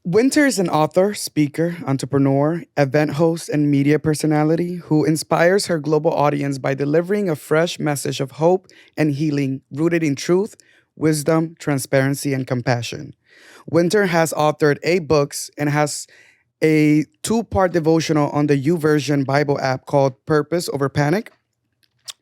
Winter is an author, speaker, entrepreneur, event host, and media personality who inspires her global audience by delivering a fresh message of hope and healing rooted in truth, wisdom, transparency, and compassion. Winter has authored 8 books and has a 2-part devotional on the YouVersion Bible app called Purpose Over Panic.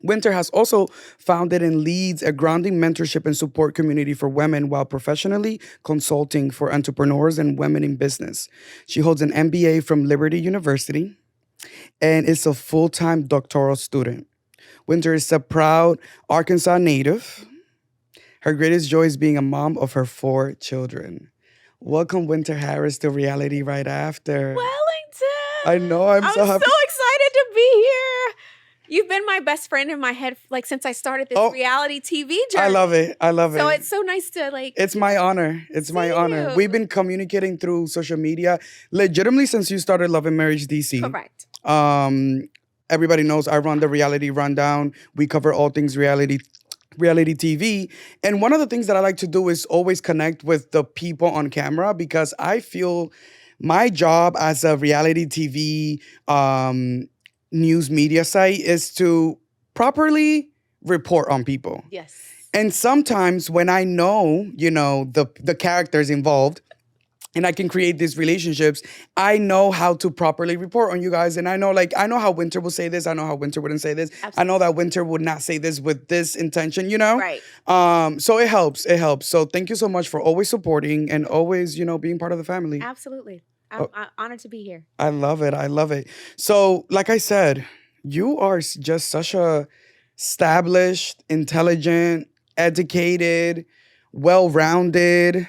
Winter has also founded and leads a grounding mentorship and support community for women while professionally consulting for entrepreneurs and women in business. She holds an MBA from Liberty University and is a full time doctoral student. Winter is a proud Arkansas native. Her greatest joy is being a mom of her 4 children. Welcome, Winter Harris, to Reality Right After. Wellington! I know, I'm so happy. so excited to be here. You've been my best friend in my head like since I started this reality TV journey. I love it. So it's so nice to like. It's my honor. It's my honor. you. We've been communicating through social media legitimately since you started Love and Marriage DC. Correct. Everybody knows I run the Reality Rundown. We cover all things reality TV. And one of the things that I like to do is always connect with the people on camera because I feel my job as a reality TV news media site is to properly report on people. Yes. And sometimes when I know, the characters involved and I can create these relationships, I know how to properly report on you guys. And I know how Winter will say this. I know how Winter wouldn't say this. Absolutely. I know that Winter would not say this with this intention, Right. So it helps. It helps. So thank you so much for always supporting and always, being part of the family. Absolutely. I'm honored to be here. I love it. I love it. So, like I said, you are just such a established, intelligent, educated, well-rounded.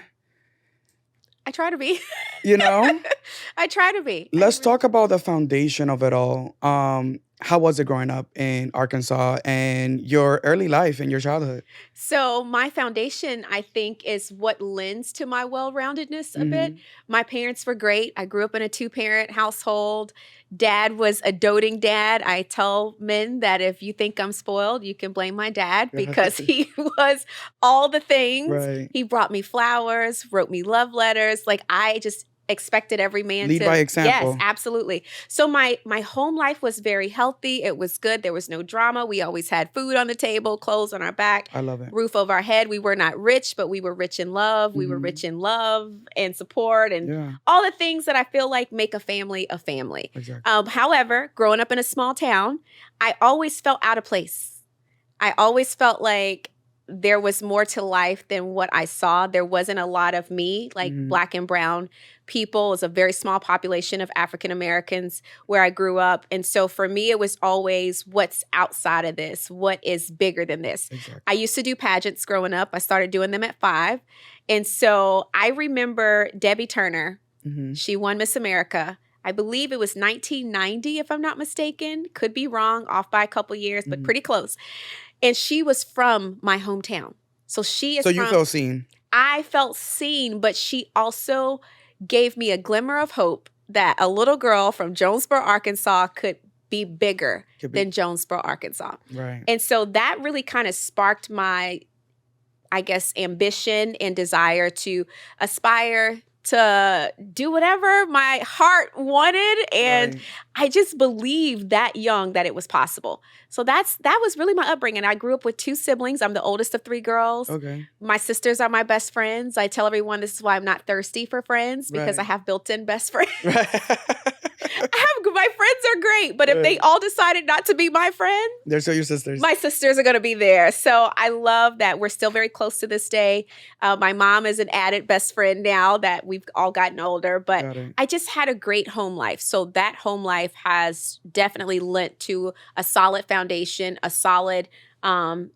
I try to be. I try to be. Let's talk about the foundation of it all. How was it growing up in Arkansas and your early life and your childhood? So my foundation, I think, is what lends to my well-roundedness a bit. My parents were great. I grew up in a 2-parent household. Dad was a doting dad. I tell men that if you think I'm spoiled, you can blame my dad because he was all the things. Right. He brought me flowers, wrote me love letters. Like I just expected every man Lead to by example. Yes, absolutely. So my home life was very healthy. It was good. There was no drama. We always had food on the table, clothes on our back, I love it. roof over our head. We were not rich, but we were rich in love. We were rich in love and support and all the things that I feel like make a family a family. Exactly. However, growing up in a small town, I always felt out of place. I always felt like there was more to life than what I saw. There wasn't a lot of me, like Black and brown people. It was a very small population of African Americans where I grew up. And so for me, it was always what's outside of this? What is bigger than this? Exactly. I used to do pageants growing up. I started doing them at 5. And so I remember Debbie Turner. She won Miss America. I believe it was 1990, if I'm not mistaken. Could be wrong, off by a couple years, but pretty close. And she was from my hometown. So she is So you felt seen. I felt seen, but she also gave me a glimmer of hope that a little girl from Jonesboro, Arkansas could be bigger than Jonesboro, Arkansas. Right. And so that really kind of sparked my, I guess, ambition and desire to aspire to do whatever my heart wanted. And I just believed that young that it was possible. So that was really my upbringing. I grew up with 2 siblings. I'm the oldest of 3 girls. Okay. My sisters are my best friends. I tell everyone this is why I'm not thirsty for friends because I have built-in best friends. My friends are great, but if they all decided not to be my friend, they're still your sisters. My sisters are going to be there. So I love that we're still very close to this day. My mom is an added best friend now that we've all gotten older, but I just had a great home life. So that home life has definitely lent to a solid foundation, a solid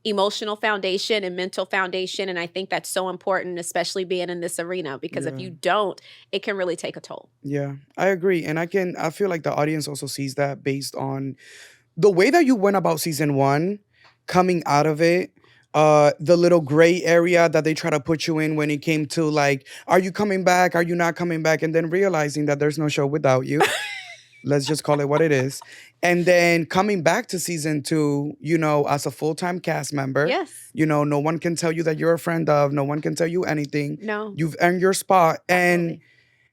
emotional foundation and mental foundation. And I think that's so important, especially being in this arena, because if you don't, it can really take a toll. Yeah, I agree. And I feel like the audience also sees that based on the way that you went about season 1, coming out of it, the little gray area that they try to put you in when it came to like, are you coming back? Are you not coming back? And then realizing that there's no show without you. Let's just call it what it is. And then coming back to season 2, as a full-time cast member. Yes. No one can tell you that you're a friend of. No one can tell you anything. No. You've earned your spot. Absolutely. And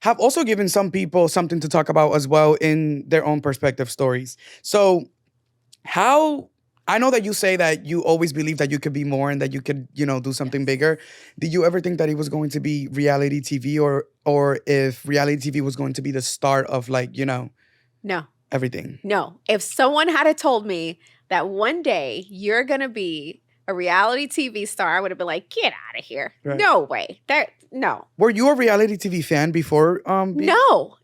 have also given some people something to talk about as well in their own perspective stories. So how, I know that you say that you always believe that you could be more and that you could, do something bigger. Did you ever think that it was going to be reality TV, or if reality TV was going to be the start of No. everything? No. If someone had told me that one day you're going to be a reality TV star, I would have been like, get out of here. Right. No way. No. Were you a reality TV fan before? No.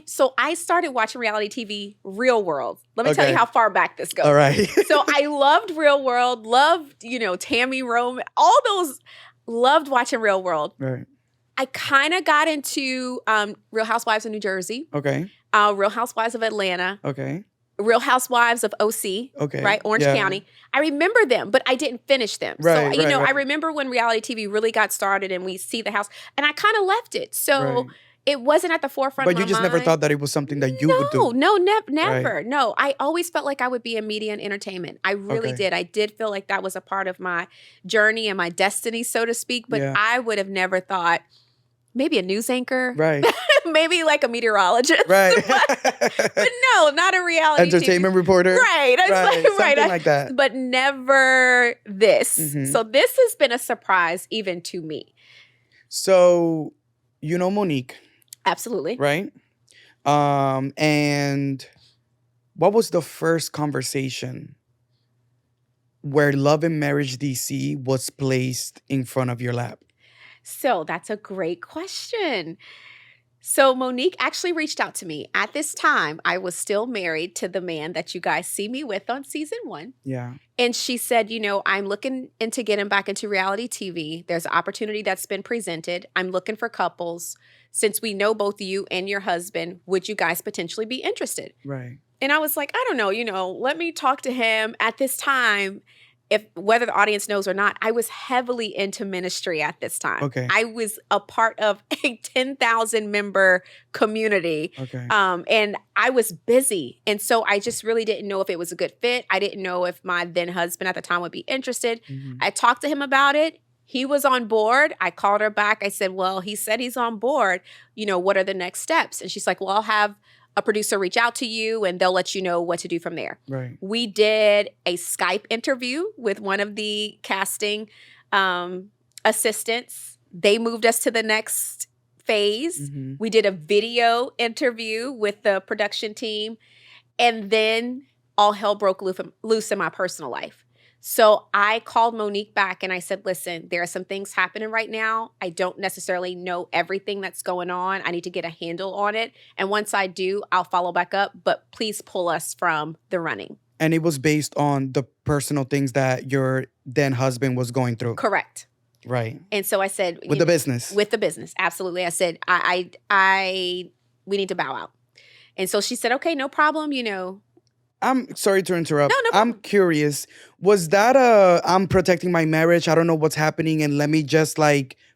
So I started watching reality TV, Real World. Let me tell you how far back this goes. All right. So I loved Real World, loved, Tammy Roman, all those, loved watching Real World. Right. I kind of got into Real Housewives of New Jersey. Okay. Real Housewives of Atlanta. Okay. Real Housewives of OC. Okay. Right? Orange County. I remember them, but I didn't finish them. Right, so, I remember when reality TV really got started and we see the house, and I kind of left it. So it wasn't at the forefront of my mind. But you just never thought that it was something that you would do? No, never. Right. No, I always felt like I would be in media and entertainment. I really did. I did feel like that was a part of my journey and my destiny, so to speak. But I would have never thought, maybe a news anchor. Right. Maybe like a meteorologist. Right. but no, not a reality entertainment reporter. Right. Something like that. But never this. Mm-hmm. So this has been a surprise even to me. So, Monique. Absolutely. Right? And what was the first conversation where Love and Marriage DC was placed in front of your lap? So that's a great question. So Monique actually reached out to me. At this time, I was still married to the man that you guys see me with on season 1. Yeah. And she said, I'm looking into getting back into reality TV. There's an opportunity that's been presented. I'm looking for couples. Since we know both you and your husband, would you guys potentially be interested? Right. And I was like, I don't know, let me talk to him. At this time, whether the audience knows or not, I was heavily into ministry at this time. Okay. I was a part of a 10,000 member community. Okay. And I was busy. And so I just really didn't know if it was a good fit. I didn't know if my then husband at the time would be interested. Mm-hmm. I talked to him about it. He was on board. I called her back. I said, well, he said he's on board. What are the next steps? And she's like, well, I'll have a producer reach out to you and they'll let you know what to do from there. Right. We did a Skype interview with one of the casting assistants. They moved us to the next phase. Mm-hmm. We did a video interview with the production team. And then all hell broke loose in my personal life. So I called Monique back and I said, listen, there are some things happening right now. I don't necessarily know everything that's going on. I need to get a handle on it. And once I do, I'll follow back up. But please pull us from the running. And it was based on the personal things that your then husband was going through. Correct. Right. And so I said, with the business. With the business. Absolutely. I said, we need to bow out. And so she said, okay, no problem. I'm sorry to interrupt. No problem. I'm curious. Was that I'm protecting my marriage, I don't know what's happening, and let me just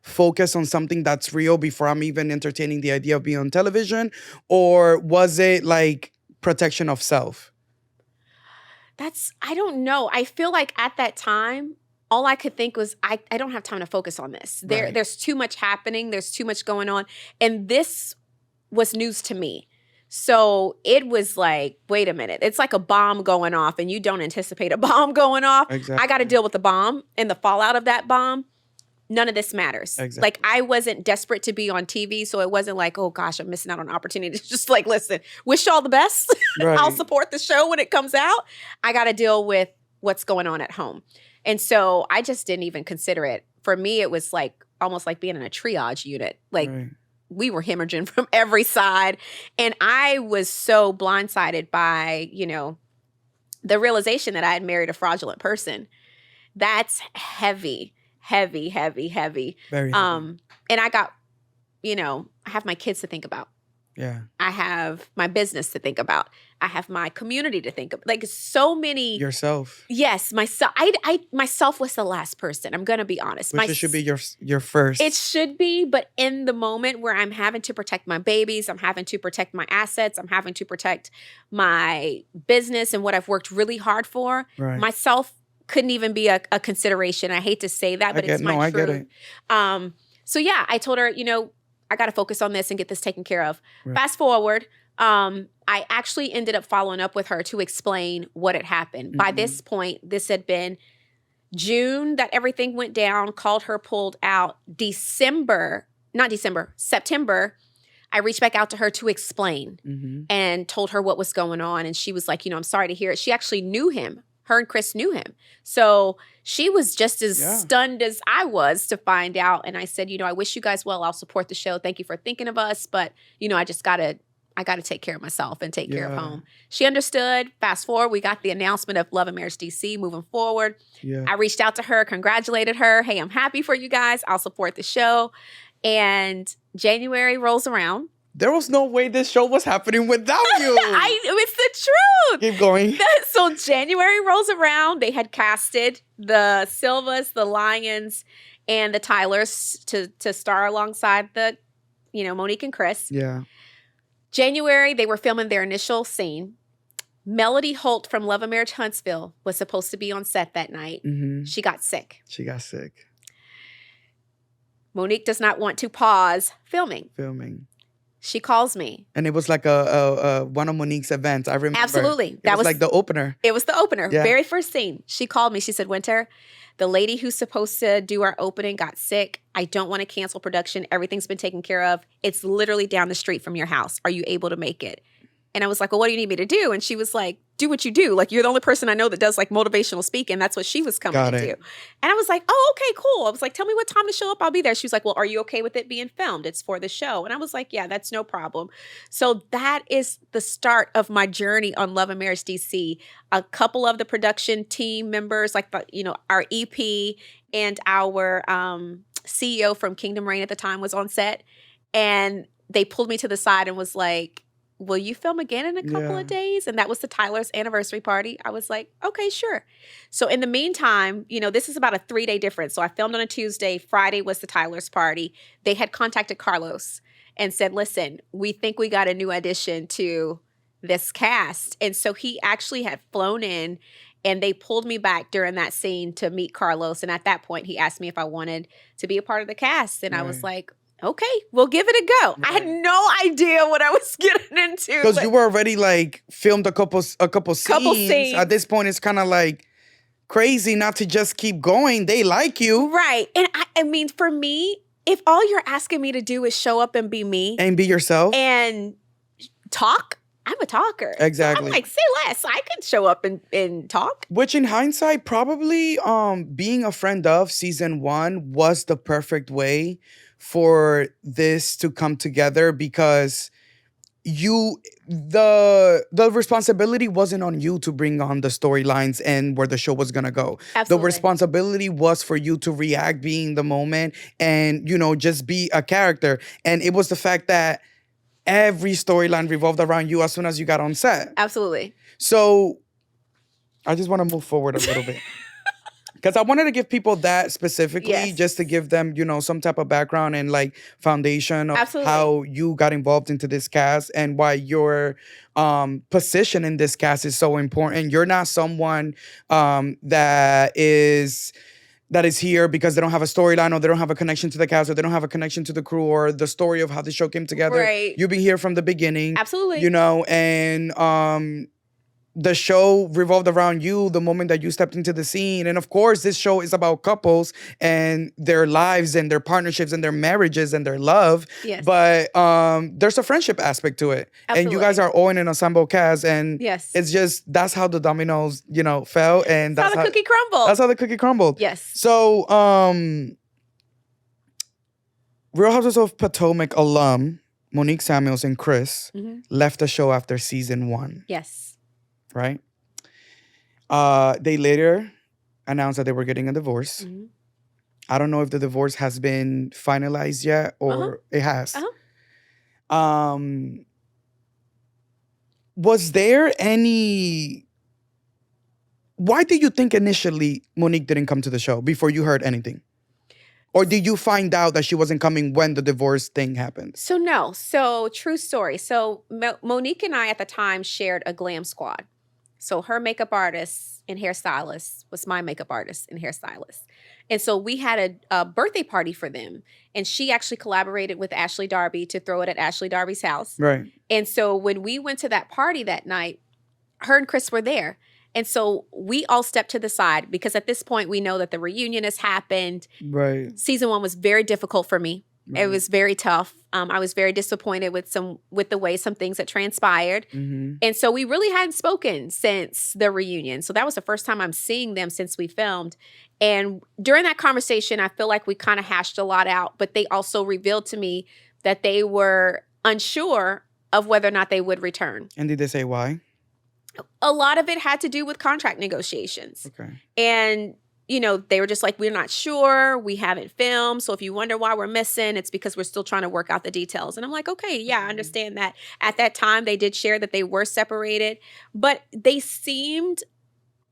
focus on something that's real before I'm even entertaining the idea of being on television? Or was it protection of self? I don't know. I feel like at that time, all I could think was, I don't have time to focus on this. Right. There's too much happening. There's too much going on. And this was news to me. So it was like, wait a minute, it's like a bomb going off and you don't anticipate a bomb going off. Exactly. I got to deal with the bomb and the fallout of that bomb. None of this matters. Exactly. I wasn't desperate to be on TV. So it wasn't like, oh gosh, I'm missing out on an opportunity. It's just listen, wish y'all the best. Right. I'll support the show when it comes out. I got to deal with what's going on at home. And so I just didn't even consider it. For me, it was almost like being in a triage unit. Right. We were hemorrhaging from every side. And I was so blindsided by, the realization that I had married a fraudulent person. That's heavy, heavy, heavy, heavy. Very heavy. And I got, I have my kids to think about. Yeah. I have my business to think about. I have my community to think about. So many. Yourself. Yes, myself. Myself was the last person. I'm going to be honest. Which should be your first. It should be, but in the moment where I'm having to protect my babies, I'm having to protect my assets, I'm having to protect my business and what I've worked really hard for, right. Myself couldn't even be a consideration. I hate to say that, but it's my truth. I get it. So yeah, I told her, I got to focus on this and get this taken care of. Right. Fast forward, I actually ended up following up with her to explain what had happened. By this point, this had been June that everything went down, called her, pulled out. September, I reached back out to her to explain and told her what was going on. And she was like, I'm sorry to hear it. She actually knew him. Her and Chris knew him. So she was just as stunned as I was to find out. And I said, I wish you guys well. I'll support the show. Thank you for thinking of us. But, I just got to take care of myself and take care of home. She understood. Fast forward, we got the announcement of Love and Marriage DC moving forward. I reached out to her, congratulated her. Hey, I'm happy for you guys. I'll support the show. And January rolls around. There was no way this show was happening without you. It's the truth. Keep going. So January rolls around. They had casted the Silvas, the Lyons, and the Tylers to star alongside the, Monique and Chris. Yeah. January, they were filming their initial scene. Melody Holt from Love and Marriage Huntsville was supposed to be on set that night. She got sick. Monique does not want to pause filming. She calls me. And it was like a one of Monique's events. I remember. Absolutely. That was like the opener. It was the opener. Yeah. Very first scene. She called me. She said, Winter, the lady who's supposed to do our opening got sick. I don't want to cancel production. Everything's been taken care of. It's literally down the street from your house. Are you able to make it? And I was like, well, what do you need me to do? And she was like, do what you do. Like, you're the only person I know that does like motivational speaking. That's what she was coming to do. And I was like, oh, okay, cool. I was like, tell me what time to show up. I'll be there. She was like, well, are you okay with it being filmed? It's for the show. And I was like, yeah, that's no problem. So that is the start of my journey on Love and Marriage DC. A couple of the production team members, like, our EP and our CEO from Kingdom Reign at the time was on set. And they pulled me to the side and was like, will you film again in a couple of days? And that was the Tyler's anniversary party. I was like, okay, sure. So in the meantime, this is about a 3-day difference. So I filmed on a Tuesday. Friday was the Tyler's party. They had contacted Carlos and said, listen, we think we got a new addition to this cast. And so he actually had flown in and they pulled me back during that scene to meet Carlos. And at that point, he asked me if I wanted to be a part of the cast. And I was like, okay, we'll give it a go. Right. I had no idea what I was getting into. Because you were already like filmed a couple scenes. At this point, it's kind of like crazy not to just keep going. They like you. Right. And I mean, for me, if all you're asking me to do is show up and be me. And be yourself. And talk, I'm a talker. Exactly. So I'm like, say less. I can show up and talk. Which in hindsight, probably being a friend of season 1 was the perfect way for this to come together, because the responsibility wasn't on you to bring on the storylines and where the show was gonna go. Absolutely. The responsibility was for you to react, be in the moment, and just be a character. And it was the fact that every storyline revolved around you as soon as you got on set. Absolutely. So I just want to move forward a little bit. Because I wanted to give people that specifically, just to give them, some type of background and like foundation of how you got involved into this cast and why your position in this cast is so important. You're not someone that is here because they don't have a storyline or they don't have a connection to the cast or they don't have a connection to the crew or the story of how the show came together. Right. You've been here from the beginning. Absolutely. And the show revolved around you the moment that you stepped into the scene. And of course, this show is about couples and their lives and their partnerships and their marriages and their love. Yes. But there's a friendship aspect to it. Absolutely. And you guys are all in an ensemble cast. And it's just, that's how the dominoes, fell. And that's how the cookie crumbled. That's how the cookie crumbled. Yes. So, Real Housewives of Potomac alum, Monique Samuels and Chris left the show after season 1. Yes. Right? They later announced that they were getting a divorce. I don't know if the divorce has been finalized yet or it has. Was there any... Why did you think initially Monique didn't come to the show before you heard anything? Or did you find out that she wasn't coming when the divorce thing happened? So no. So true story. So Monique and I at the time shared a glam squad. So her makeup artist and hairstylist was my makeup artist and hairstylist. And so we had a birthday party for them. And she actually collaborated with Ashley Darby to throw it at Ashley Darby's house. Right. And so when we went to that party that night, her and Chris were there. And so we all stepped to the side because at this point we know that the reunion has happened. Right. Season 1 was very difficult for me. Right. It was very tough. I was very disappointed with the way some things had transpired. Mm-hmm. And so we really hadn't spoken since the reunion. So that was the first time I'm seeing them since we filmed. And during that conversation, I feel like we kind of hashed a lot out, but they also revealed to me that they were unsure of whether or not they would return. And did they say why? A lot of it had to do with contract negotiations. Okay. And, you know, they were just like, we're not sure. We haven't filmed. So if you wonder why we're missing, it's because we're still trying to work out the details. And I'm like, okay, yeah, I understand that. At that time, they did share that they were separated. But they seemed,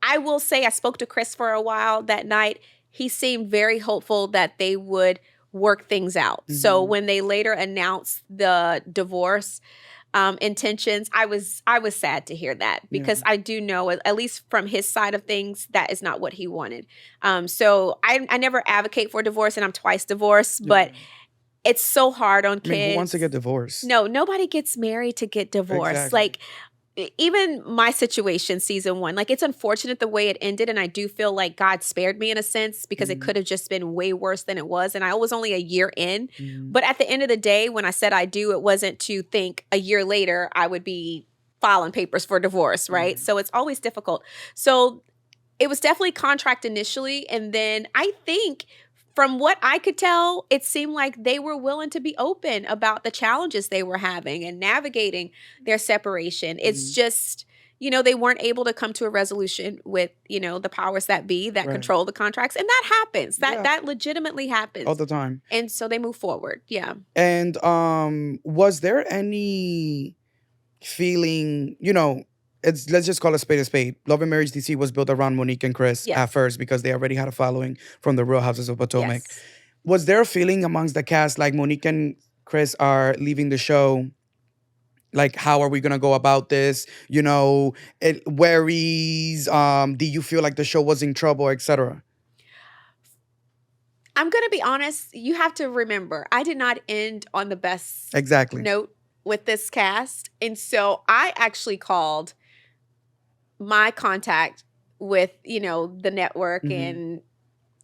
I will say, I spoke to Chris for a while that night. He seemed very hopeful that they would work things out. Mm-hmm. So when they later announced the divorce intentions, I was sad to hear that because I do know, at least from his side of things, that is not what he wanted. So I never advocate for divorce, and I'm twice divorced, but it's so hard on kids. Who wants to get divorced? No, nobody gets married to get divorced. Exactly. Like, even my situation, season 1, like, it's unfortunate the way it ended. And I do feel like God spared me in a sense because it could have just been way worse than it was. And I was only a year in. But at the end of the day, when I said I do, it wasn't to think a year later I would be filing papers for divorce, right? So it's always difficult. So it was definitely contract initially. And then I think from what I could tell, it seemed like they were willing to be open about the challenges they were having and navigating their separation. It's just, you know, they weren't able to come to a resolution with, you know, the powers that be that control the contracts. And that happens. That legitimately happens. All the time. And so they move forward. Yeah. And was there any feeling, you know, let's just call it a spade. Love and Marriage DC was built around Monique and Chris at first because they already had a following from the Real Houses of Potomac. Yes. Was there a feeling amongst the cast like Monique and Chris are leaving the show? Like, how are we going to go about this? You know, worries. Do you feel like the show was in trouble, etc.? I'm going to be honest. You have to remember, I did not end on the best note with this cast. And so I actually called my contact with, you know, the network and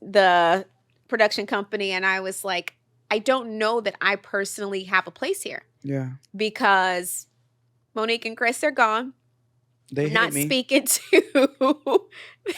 the production company. And I was like, I don't know that I personally have a place here. Yeah. Because Monique and Chris are gone. They not hate me. Speaking to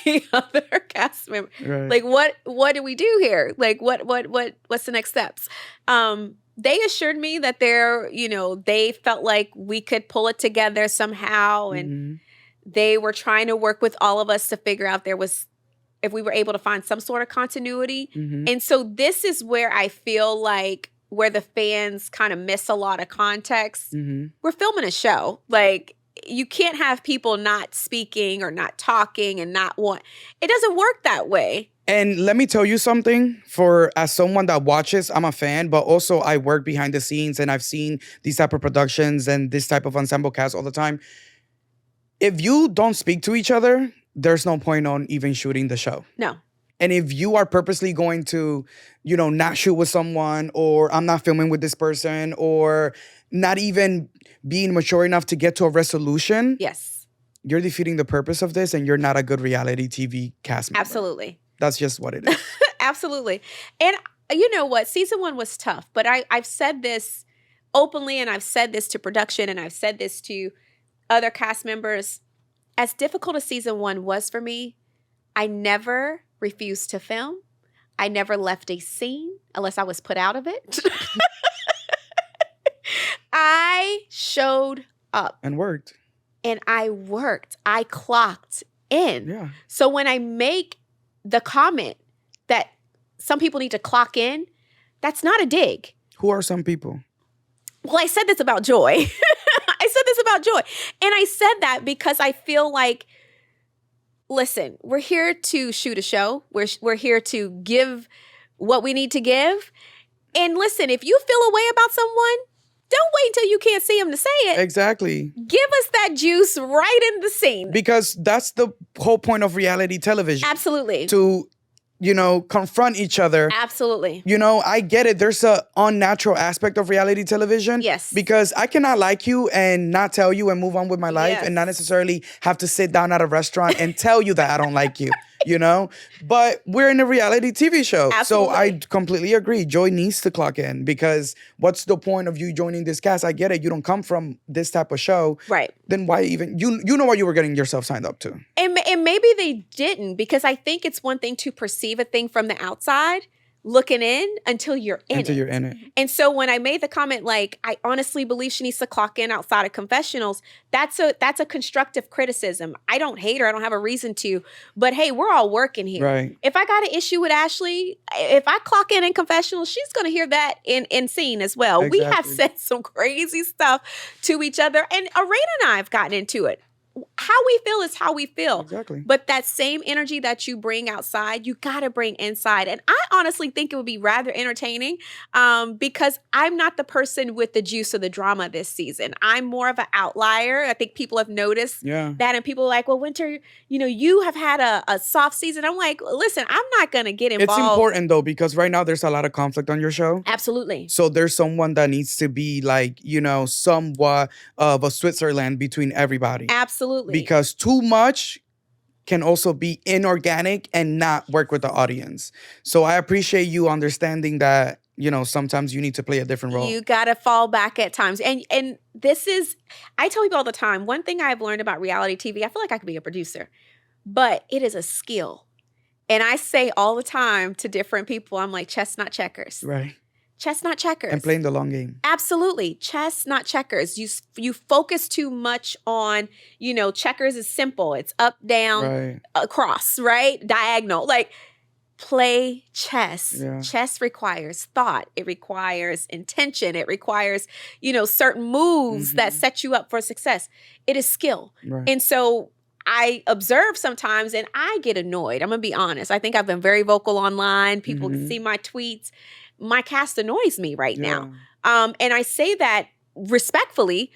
the other cast member. Right. Like, what do we do here? Like, what's the next steps? They assured me that they felt like we could pull it together somehow. And they were trying to work with all of us to figure out if we were able to find some sort of continuity. And so this is where I feel like where the fans kind of miss a lot of context. We're filming a show. Like, you can't have people not speaking or not talking and it doesn't work that way. And let me tell you something, as someone that watches, I'm a fan, but also I work behind the scenes and I've seen these type of productions and this type of ensemble cast all the time. If you don't speak to each other, there's no point on even shooting the show. No. And if you are purposely going to, you know, not shoot with someone, or I'm not filming with this person, or not even being mature enough to get to a resolution. Yes. You're defeating the purpose of this and you're not a good reality TV cast member. Absolutely. That's just what it is. Absolutely. And you know what? Season 1 was tough, but I've said this openly and I've said this to production and I've said this to other cast members. As difficult as season 1 was for me, I never refused to film. I never left a scene unless I was put out of it. I showed up. And worked. And I worked. I clocked in. Yeah. So when I make the comment that some people need to clock in, that's not a dig. Who are some people? Well, I said this about Joy. I said this about Joy. And I said that because I feel like, listen, we're here to shoot a show. We're here to give what we need to give. And listen, if you feel a way about someone, don't wait until you can't see them to say it. Exactly. Give us that juice right in the scene. Because that's the whole point of reality television. Absolutely. To confront each other. Absolutely. I get it. There's a unnatural aspect of reality television. Yes. Because I cannot like you and not tell you and move on with my life and not necessarily have to sit down at a restaurant and tell you that I don't like you. But we're in a reality TV show. Absolutely. So I completely agree. Joy needs to clock in, because what's the point of you joining this cast? I get it. You don't come from this type of show. Right. Then why even, you know what you were getting yourself signed up to. And maybe they didn't, because I think it's one thing to perceive a thing from the outside, looking in, until you're in it. And so when I made the comment, like, I honestly believe she needs to clock in outside of confessionals, that's a constructive criticism. I don't hate her. I don't have a reason to. But hey, we're all working here. Right. If I got an issue with Ashley, if I clock in confessionals, she's going to hear that in scene as well. Exactly. We have said some crazy stuff to each other. And Arena and I have gotten into it. How we feel is how we feel. Exactly. But that same energy that you bring outside, you got to bring inside. And I honestly think it would be rather entertaining, because I'm not the person with the juice or the drama this season. I'm more of an outlier. I think people have noticed that. And people are like, well, Winter, you have had a soft season. I'm like, listen, I'm not going to get involved. It's important, though, because right now there's a lot of conflict on your show. Absolutely. So there's someone that needs to be like, somewhat of a Switzerland between everybody. Absolutely. Because too much can also be inorganic and not work with the audience. So I appreciate you understanding that, sometimes you need to play a different role. You got to fall back at times. And this is, I tell people all the time, one thing I've learned about reality TV, I feel like I could be a producer, but it is a skill. And I say all the time to different people, I'm like, chess, not checkers. Right. Chess, not checkers. And playing the long game. Absolutely. Chess, not checkers. You focus too much on, checkers is simple. It's up, down, right, across, right? Diagonal. Like, play chess. Yeah. Chess requires thought. It requires intention. It requires, certain moves that set you up for success. It is skill. Right. And so I observe sometimes and I get annoyed. I'm going to be honest. I think I've been very vocal online. People can see my tweets. My cast annoys me right now. And I say that respectfully,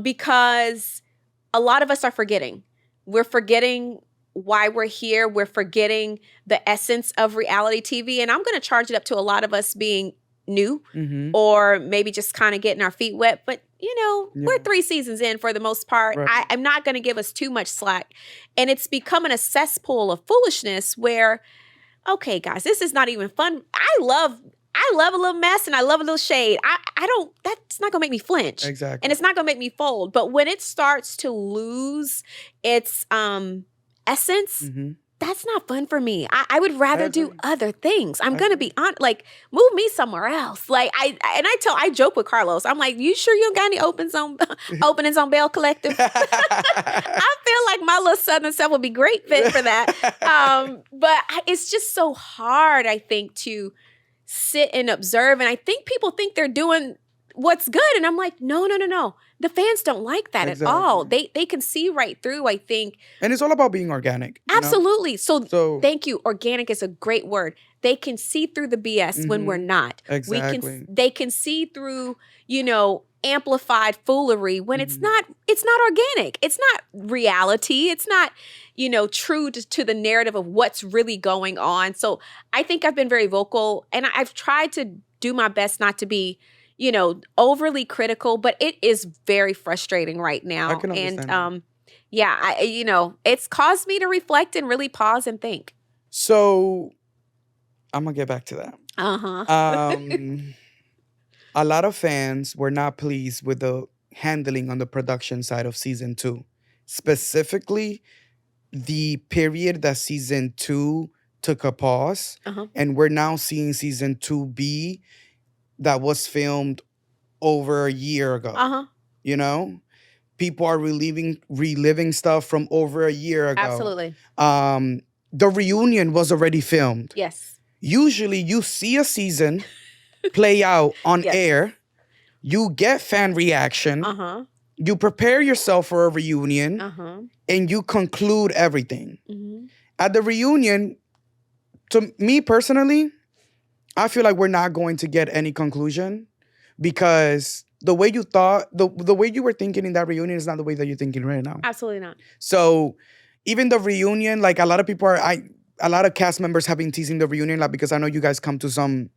because a lot of us are forgetting. We're forgetting why we're here. We're forgetting the essence of reality TV. And I'm going to charge it up to a lot of us being new or maybe just kind of getting our feet wet. But, we're 3 seasons in for the most part. Right. I'm not going to give us too much slack. And it's becoming a cesspool of foolishness where, okay, guys, this is not even fun. I love a little mess and I love a little shade. That's not gonna make me flinch. Exactly. And it's not gonna make me fold. But when it starts to lose its essence, that's not fun for me. I would rather do other things. I'm gonna be honest, like, move me somewhere else. Like I joke with Carlos. I'm like, you sure you don't got any openings on Bell Collective? I feel like my little Southern self would be great fit for that. But it's just so hard, I think, to sit and observe. And I think people think they're doing what's good. And I'm like, no. The fans don't like that at all. They can see right through, I think. And it's all about being organic. Absolutely. So thank you. Organic is a great word. They can see through the BS when we're not. Exactly. They can see through, amplified foolery when it's not organic. It's not reality. It's not, true to the narrative of what's really going on. So I think I've been very vocal and I've tried to do my best not to be, overly critical, but it is very frustrating right now. I can understand that. It's caused me to reflect and really pause and think. So I'm going to get back to that. A lot of fans were not pleased with the handling on the production side of season 2. Specifically, the period that season 2 took a pause. And we're now seeing season 2B that was filmed over a year ago. People are reliving stuff from over a year ago. Absolutely. The reunion was already filmed. Yes. Usually you see a season play out on air, you get fan reaction, you prepare yourself for a reunion, and you conclude everything. At the reunion, to me personally, I feel like we're not going to get any conclusion because the way you thought, the way you were thinking in that reunion is not the way that you're thinking right now. Absolutely not. So even the reunion, like a lot of people are, a lot of cast members have been teasing the reunion, like, because I know you guys come to some.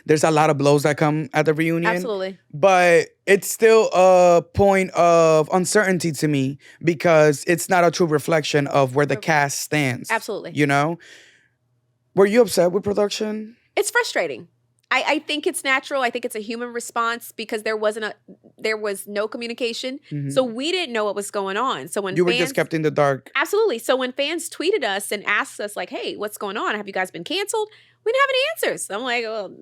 There's a lot of blows that come at the reunion. Absolutely. But it's still a point of uncertainty to me because it's not a true reflection of where the cast stands. Absolutely. You know? Were you upset with production? It's frustrating. I think it's natural. I think it's a human response because there was no communication. Mm-hmm. So we didn't know what was going on. So when you were just kept in the dark. Absolutely. So when fans tweeted us and asked us like, hey, what's going on? Have you guys been canceled? We didn't have any answers. I'm like, well,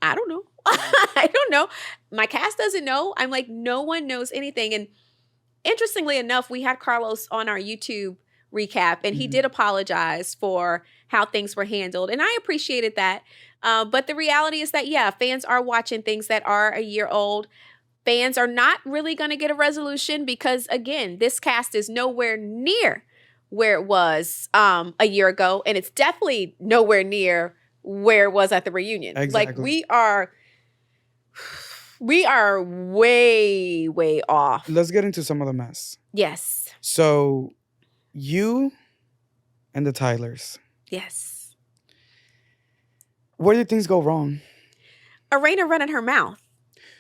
I don't know. I don't know. My cast doesn't know. I'm like, no one knows anything. And interestingly enough, we had Carlos on our YouTube recap and he did apologize for how things were handled. And I appreciated that. But the reality is that, yeah, fans are watching things that are a year old. Fans are not really going to get a resolution because, again, this cast is nowhere near where it was a year ago. And it's definitely nowhere near where it was at the reunion. Exactly. Like we are way, way off. Let's get into some of the mess. Yes. So you and the Tylers. Yes. Where did things go wrong? Arena running her mouth.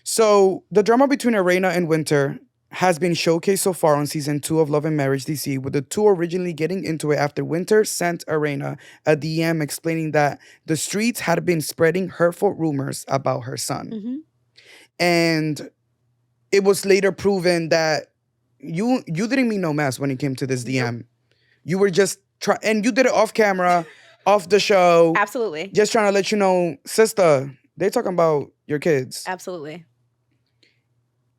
So the drama between Arena and Winter has been showcased so far on season 2 of Love and Marriage DC, with the two originally getting into it after Winter sent Arena a DM explaining that the streets had been spreading hurtful rumors about her son. Mm-hmm. And it was later proven that you didn't mean no mess when it came to this DM. You were just and you did it off camera, off the show. Absolutely. Just trying to let you know, sister, they talking about your kids. Absolutely.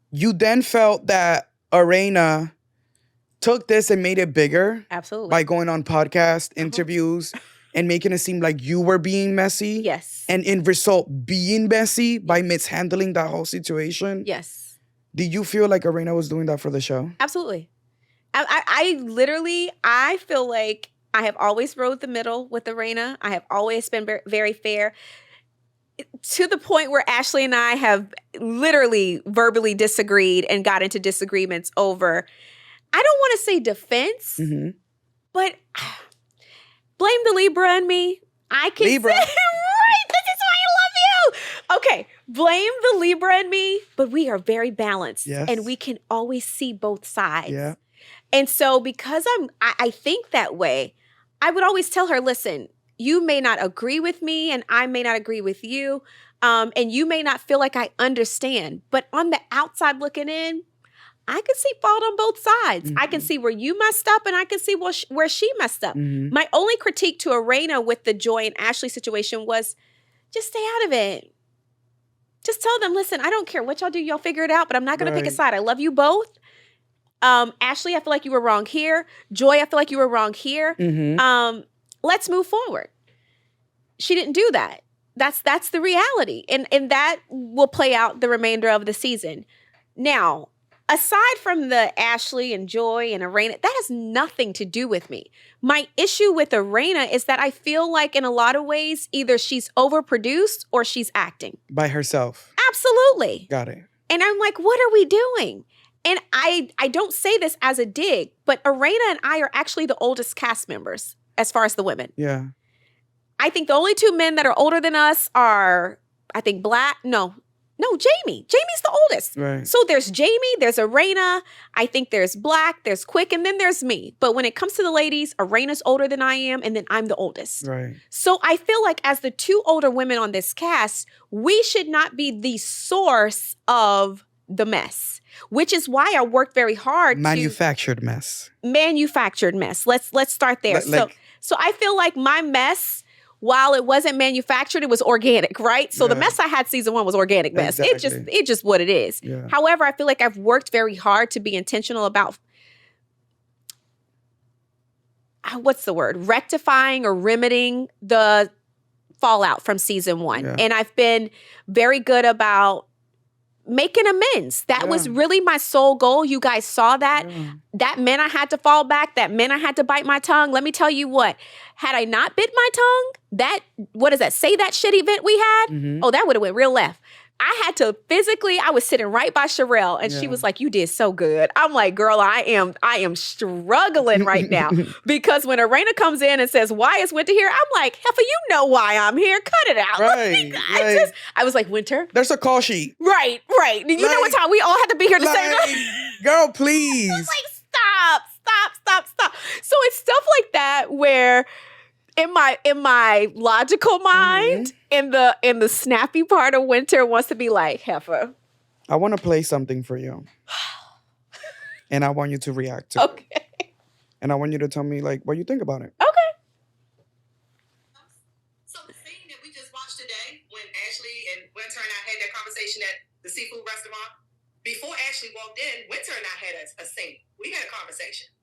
You then felt that Arena took this and made it bigger. Absolutely. By going on podcast interviews and making it seem like you were being messy. Yes. And in result, being messy by mishandling that whole situation. Yes. Did you feel like Arena was doing that for the show? Absolutely. I feel like I have always rode the middle with Arena. I have always been very fair. To the point where Ashley and I have literally verbally disagreed and got into disagreements over, I don't want to say defense, but blame the Libra in me. I can Libra. say, right, this is why I love you. Okay, blame the Libra in me, but we are very balanced. Yes. And we can always see both sides. Yeah. And so because I think that way, I would always tell her, listen, you may not agree with me and I may not agree with you. And you may not feel like I understand. But on the outside looking in, I can see fault on both sides. I can see where you messed up and I can see where she messed up. My only critique to Arena with the Joy and Ashley situation was just stay out of it. Just tell them, listen, I don't care what y'all do. Y'all figure it out, but I'm not going to pick a side. I love you both. Ashley, I feel like you were wrong here. Joy, I feel like you were wrong here. Let's move forward. She didn't do that. That's the reality. And that will play out the remainder of the season. Now, aside from the Ashley and Joy and Arena, that has nothing to do with me. My issue with Arena is that I feel like in a lot of ways, either she's overproduced or she's acting. By herself. Absolutely. Got it. And I'm like, what are we doing? And I don't say this as a dig, but Arena and I are actually the oldest cast members as far as the women. Yeah. I think the only two men that are older than us are, I think, Jamie. Jamie's the oldest. Right. So there's Jamie, there's Arena, I think there's Black, there's Quick, and then there's me. But when it comes to the ladies, Arena's older than I am, and then I'm the oldest. Right. So I feel like as the two older women on this cast, we should not be the source of the mess, which is why I worked very hard. Manufactured mess. Let's start there. So I feel like my mess, while it wasn't manufactured, it was organic, right? So the mess I had season 1 was organic mess. Exactly. It's just what it is. Yeah. However, I feel like I've worked very hard to be intentional about rectifying or remedying the fallout from season 1. Yeah. And I've been very good about making amends. That was really my sole goal. You guys saw that. Yeah. That meant I had to fall back. That meant I had to bite my tongue. Let me tell you what, had I not bit my tongue, say that shit event we had, that would have went real left. I was sitting right by Sherelle, and she was like, you did so good. I'm like, girl, I am struggling right now. Because when Arena comes in and says, why is Winter here? I'm like, Heifer, you know why I'm here. Cut it out. Right. I was like, Winter? There's a call sheet. Right. You know what time we all have to be here to say, girl, please. I was like, stop. So it's stuff like that where in my logical mind, in the snappy part of Winter wants to be like, Heifer, I want to play something for you. And I want you to react to it. And I want you to tell me like what you think about it. Okay. So the scene that we just watched today, when Ashley and Winter and I had that conversation at the seafood restaurant, before Ashley walked in, Winter and I had a scene. We had a conversation.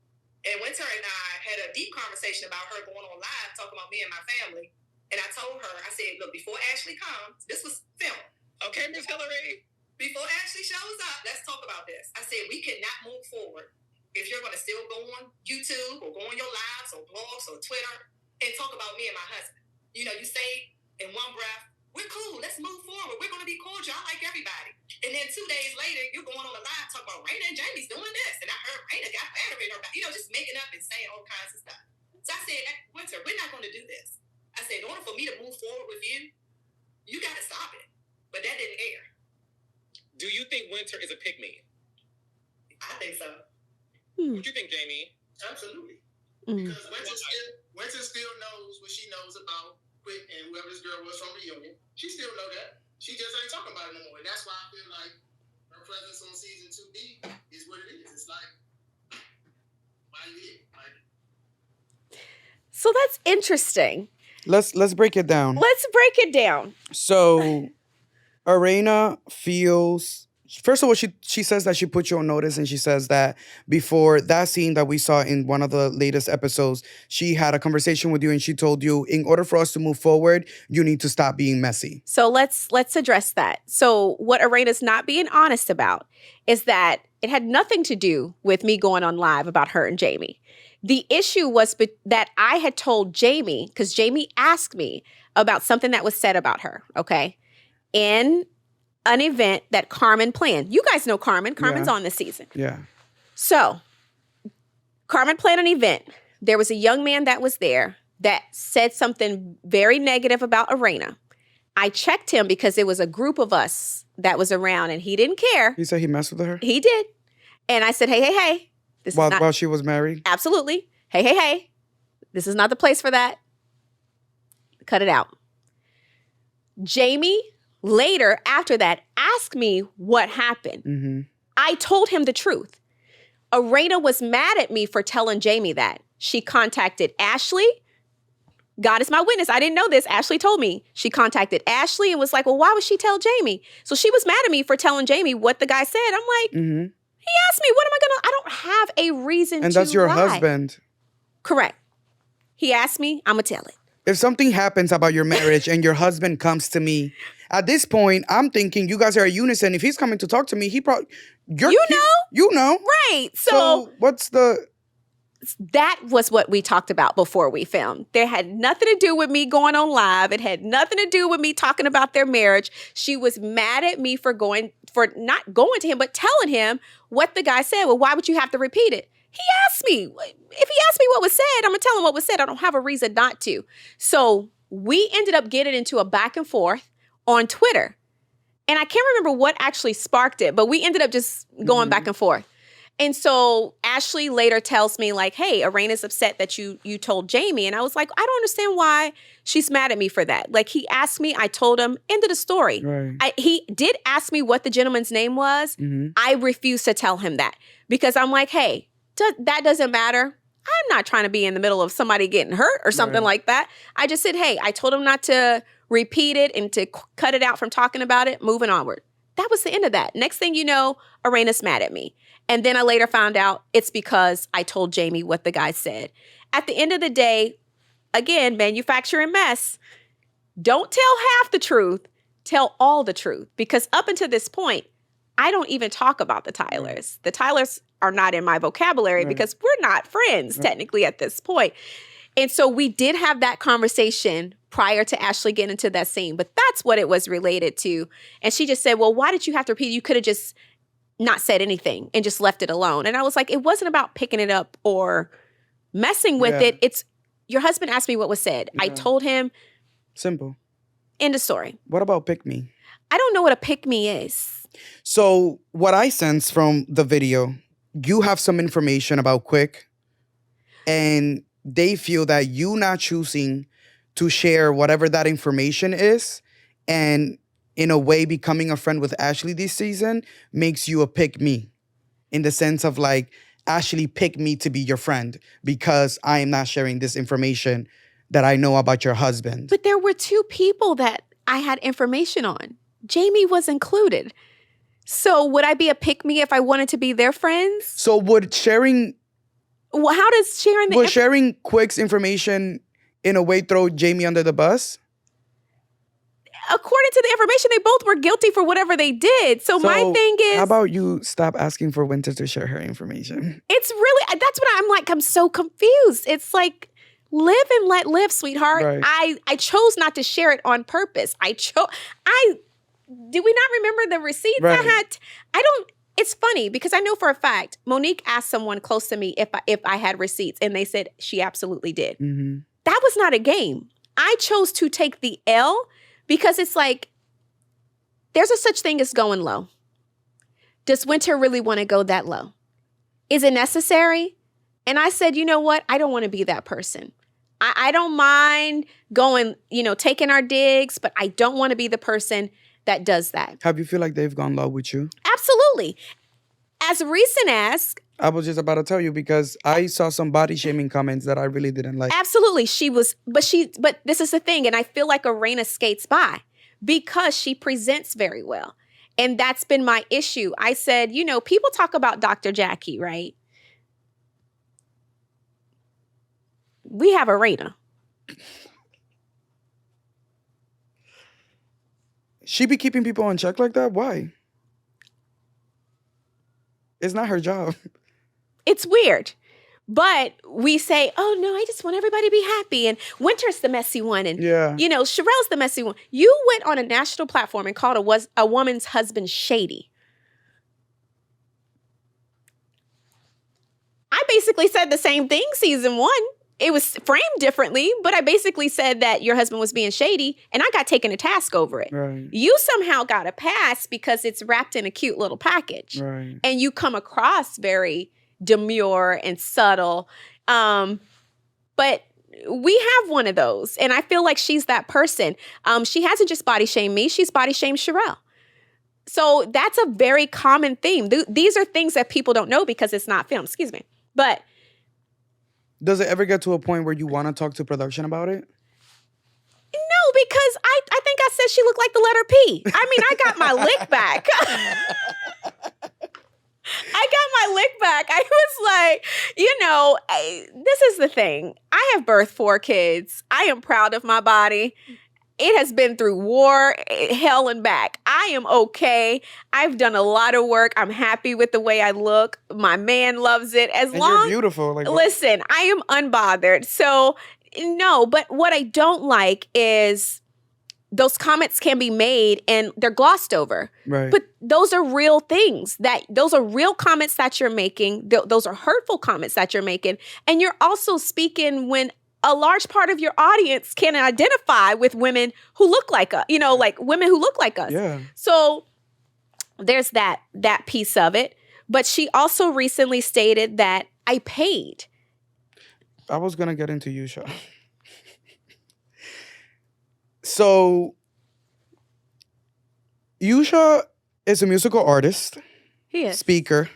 And Winter and I had a deep conversation about her going on live, talking about me and my family. And I told her, I said, look, before Ashley comes, this was film. Okay, Miss Hillary? Before Ashley shows up, let's talk about this. I said, we cannot move forward if you're going to still go on YouTube or go on your lives or blogs or Twitter and talk about me and my husband. You know, you say in one breath, we're cool, let's move forward. We're going to be cordial. I like everybody. And then 2 days later, you're going on a live talking about Raina and Jamie's doing this. And I heard Raina got better in her back. You know, just making up and saying all kinds of stuff. So I said, Winter, we're not going to do this. I said, in order for me to move forward with you, you got to stop it. But that didn't air. Do you think Winter is a pick-me? I think so. What do you think, Jamie? Absolutely. Because Winter still knows what she knows about Quick and whoever this girl was from Reunion. She still know that. She just ain't talking about it no more. And that's why I feel like her presence on season 2B is what it is. It's like, why you here? So that's interesting. Let's break it down. So Arena feels, first of all, she says that she put you on notice, and she says that before that scene that we saw in one of the latest episodes, she had a conversation with you and she told you, in order for us to move forward, you need to stop being messy. So let's address that. So what Arena's not being honest about is that it had nothing to do with me going on live about her and Jamie. The issue was that I had told Jamie, because Jamie asked me about something that was said about her, okay, in an event that Carmen planned. You guys know Carmen. Carmen's on this season. Yeah. So Carmen planned an event. There was a young man that was there that said something very negative about Arena. I checked him because it was a group of us that was around, and he didn't care. He said he messed with her? He did. And I said, hey. While she was married? Absolutely. Hey. This is not the place for that. Cut it out. Jamie, later, after that, asked me what happened. Mm-hmm. I told him the truth. Arena was mad at me for telling Jamie that. She contacted Ashley. God is my witness. I didn't know this. Ashley told me. She contacted Ashley and was like, well, why would she tell Jamie? So she was mad at me for telling Jamie what the guy said. I'm like, He asked me, what am I going to, I don't have a reason to And that's your lie. husband. Correct. He asked me, I'm going to tell it. If something happens about your marriage and your husband comes to me, at this point, I'm thinking you guys are a unison. If he's coming to talk to me, he probably... You know. Right. So what's the... That was what we talked about before we filmed. There had nothing to do with me going on live. It had nothing to do with me talking about their marriage. She was mad at me for not going to him, but telling him what the guy said. Well, why would you have to repeat it? He asked me. If he asked me what was said, I'm going to tell him what was said. I don't have a reason not to. So we ended up getting into a back and forth on Twitter. And I can't remember what actually sparked it, but we ended up just going back and forth. And so Ashley later tells me like, hey, Arena's upset that you told Jamie. And I was like, I don't understand why she's mad at me for that. Like, he asked me, I told him, end of the story. Right. He did ask me what the gentleman's name was. I refused to tell him that because I'm like, hey, that doesn't matter. I'm not trying to be in the middle of somebody getting hurt or something like that. I just said, hey, I told him not to repeat it and to cut it out from talking about it, moving onward. That was the end of that. Next thing you know, Arena's mad at me. And then I later found out it's because I told Jamie what the guy said. At the end of the day, again, manufacturing mess. Don't tell half the truth. Tell all the truth. Because up until this point, I don't even talk about the Tylers. The Tylers are not in my vocabulary because we're not friends technically at this point. And so we did have that conversation prior to Ashley getting into that scene, but that's what it was related to. And she just said, well, why did you have to repeat it? You could have just not said anything and just left it alone. And I was like, it wasn't about picking it up or messing with it. It's your husband asked me what was said. I told him. Simple. End of story. What about pick me? I don't know what a pick me is. So what I sense from the video, you have some information about Quick, and they feel that you not choosing to share whatever that information is, and in a way becoming a friend with Ashley this season makes you a pick me, in the sense of like, Ashley picked me to be your friend because I am not sharing this information that I know about your husband. But there were two people that I had information on. Jamie was included. So would I be a pick me if I wanted to be their friends? So would sharing... Well, how does sharing the... Would sharing Quick's information in a way throw Jamie under the bus? According to the information, they both were guilty for whatever they did. So my thing is... How about you stop asking for Winter to share her information? It's really... That's what I'm like. I'm so confused. It's like, live and let live, sweetheart. Right. I chose not to share it on purpose. Did we not remember the receipts right. I had? It's funny because I know for a fact, Monique asked someone close to me if I had receipts, and they said she absolutely did. Mm-hmm. That was not a game. I chose to take the L because it's like, there's a such thing as going low. Does Winter really want to go that low? Is it necessary? And I said, you know what? I don't want to be that person. I don't mind going, taking our digs, but I don't want to be the person that does that. Have you feel like they've gone low with you? Absolutely. As recent as... I was just about to tell you because I saw some body shaming comments that I really didn't like. Absolutely. But this is the thing, and I feel like Arena skates by because she presents very well. And that's been my issue. I said, people talk about Dr. Jackie, right? We have Arena. She be keeping people in check like that? Why? It's not her job. It's weird. But we say, oh, no, I just want everybody to be happy. And Winter's the messy one. And, Sherelle's the messy one. You went on a national platform and called a woman's husband shady. I basically said the same thing season 1. It was framed differently, but I basically said that your husband was being shady, and I got taken to task over it. Right. You somehow got a pass because it's wrapped in a cute little package. Right. And you come across very demure and subtle. But we have one of those, and I feel like she's that person. She hasn't just body shamed me, she's body shamed Sherelle. So that's a very common theme. These are things that people don't know because it's not filmed. Excuse me. But... Does it ever get to a point where you want to talk to production about it? No, because I think I said she looked like the letter P. I mean, I got my lick back. I was like, this is the thing. I have birthed 4 kids. I am proud of my body. It has been through war, hell, and back. I am okay. I've done a lot of work. I'm happy with the way I look. My man loves it. You're beautiful. Listen, I am unbothered. So, no, but what I don't like is those comments can be made and they're glossed over. Right. But those are real things. Those are real comments that you're making. Those are hurtful comments that you're making. And you're also speaking when a large part of your audience can identify with women who look like us, like women who look like us. Yeah. So there's that piece of it. But she also recently stated that I paid. I was going to get into Yusa. So Yusa is a musical artist, He is. speaker,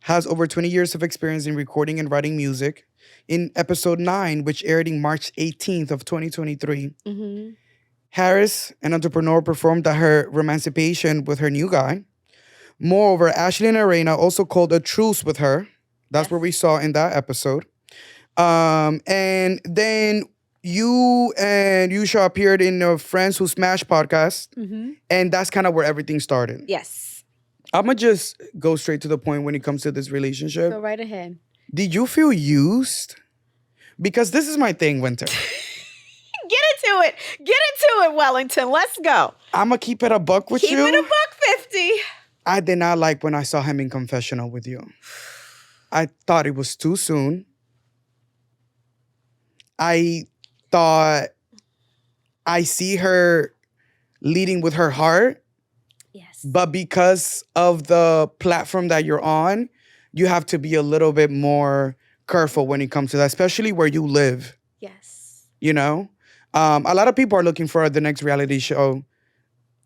has over 20 years of experience in recording and writing music. In episode 9, which aired in March 18th of 2023, Harris, an entrepreneur, performed at her emancipation with her new guy. Moreover, Ashley and Arena also called a truce with her. That's what we saw in that episode. And then you and Yusha appeared in a Friends Who Smash podcast. And that's kind of where everything started. Yes. I'm going to just go straight to the point when it comes to this relationship. Go right ahead. Did you feel used? Because this is my thing, Winter. Get into it. Get into it, Wellington. Let's go. I'm going to keep it a buck with you. Keep it a buck 50. I did not like when I saw him in confessional with you. I thought it was too soon. I thought I see her leading with her heart. Yes. But because of the platform that you're on, you have to be a little bit more careful when it comes to that, especially where you live. Yes. You know? A lot of people are looking for the next reality show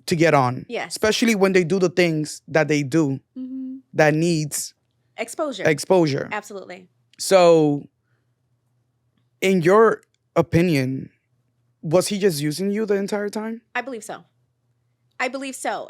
to get on. Yes. Especially when they do the things that they do that needs exposure. Absolutely. So, in your opinion, was he just using you the entire time? I believe so.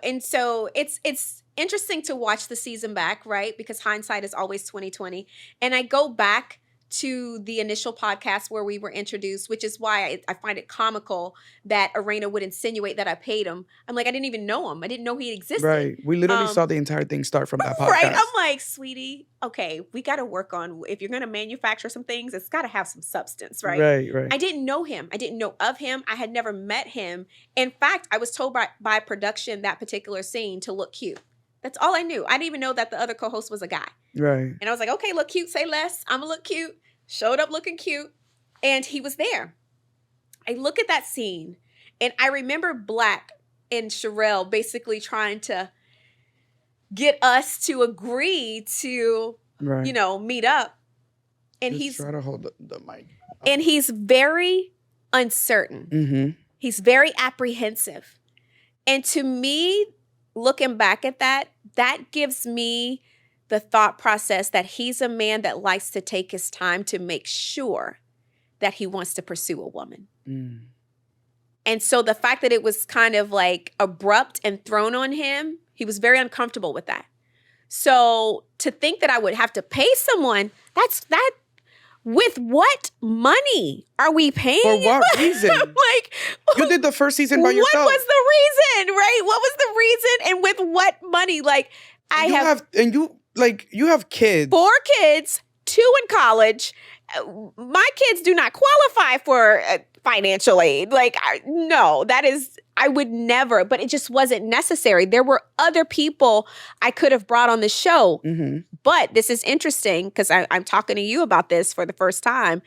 And so it's interesting to watch the season back, right? Because hindsight is always 2020. And I go back to the initial podcast where we were introduced, which is why I find it comical that Arena would insinuate that I paid him. I'm like, I didn't even know him. I didn't know he existed. Right. We literally saw the entire thing start from that podcast. Right. I'm like, sweetie, okay, we got to work on, if you're going to manufacture some things, it's got to have some substance, right? Right. I didn't know him. I didn't know of him. I had never met him. In fact, I was told by production that particular scene to look cute. That's all I knew. I didn't even know that the other co-host was a guy. Right. And I was like, okay, look cute, say less. I'm going to look cute. Showed up looking cute. And he was there. I look at that scene and I remember Black and Sherelle basically trying to get us to agree to, meet up. And Just try to hold the mic. And he's very uncertain. Mm-hmm. He's very apprehensive. And to me, looking back at that gives me the thought process that he's a man that likes to take his time to make sure that he wants to pursue a woman. Mm. And so the fact that it was kind of like abrupt and thrown on him, he was very uncomfortable with that. So to think that I would have to pay someone, that with what money are we paying? For what reason? Like, you did the first season by yourself. What was the reason, right? What was the reason and with what money? Like, you have kids. 4 kids, 2 in college. My kids do not qualify for financial aid. Like, I would never, but it just wasn't necessary. There were other people I could have brought on the show. Mm-hmm. But this is interesting because I'm talking to you about this for the first time.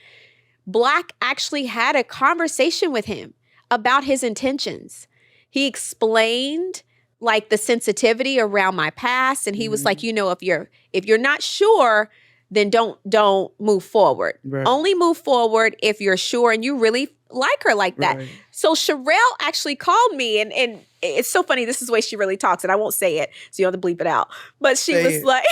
Black actually had a conversation with him about his intentions. He explained like the sensitivity around my past. And he was like, if you're not sure, then don't move forward. Right. Only move forward if you're sure and you really like her like that. Right. So Sherelle actually called me and it's so funny. This is the way she really talks and I won't say it. So you don't have to bleep it out. But she was like,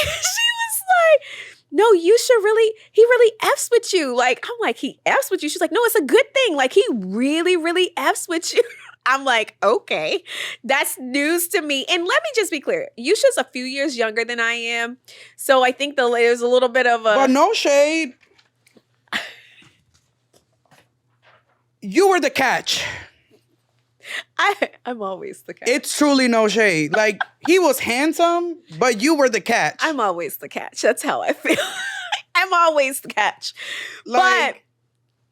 no, Yusa he really F's with you. Like, I'm like, he F's with you. She's like, no, it's a good thing. Like, he really, really F's with you. I'm like, okay, that's news to me. And let me just be clear. Yusha's a few years younger than I am. So I think there's a little bit of a... But no shade. You were the catch. I'm always the catch. It's truly no shade. Like, he was handsome, but you were the catch. I'm always the catch. That's how I feel. I'm always the catch. But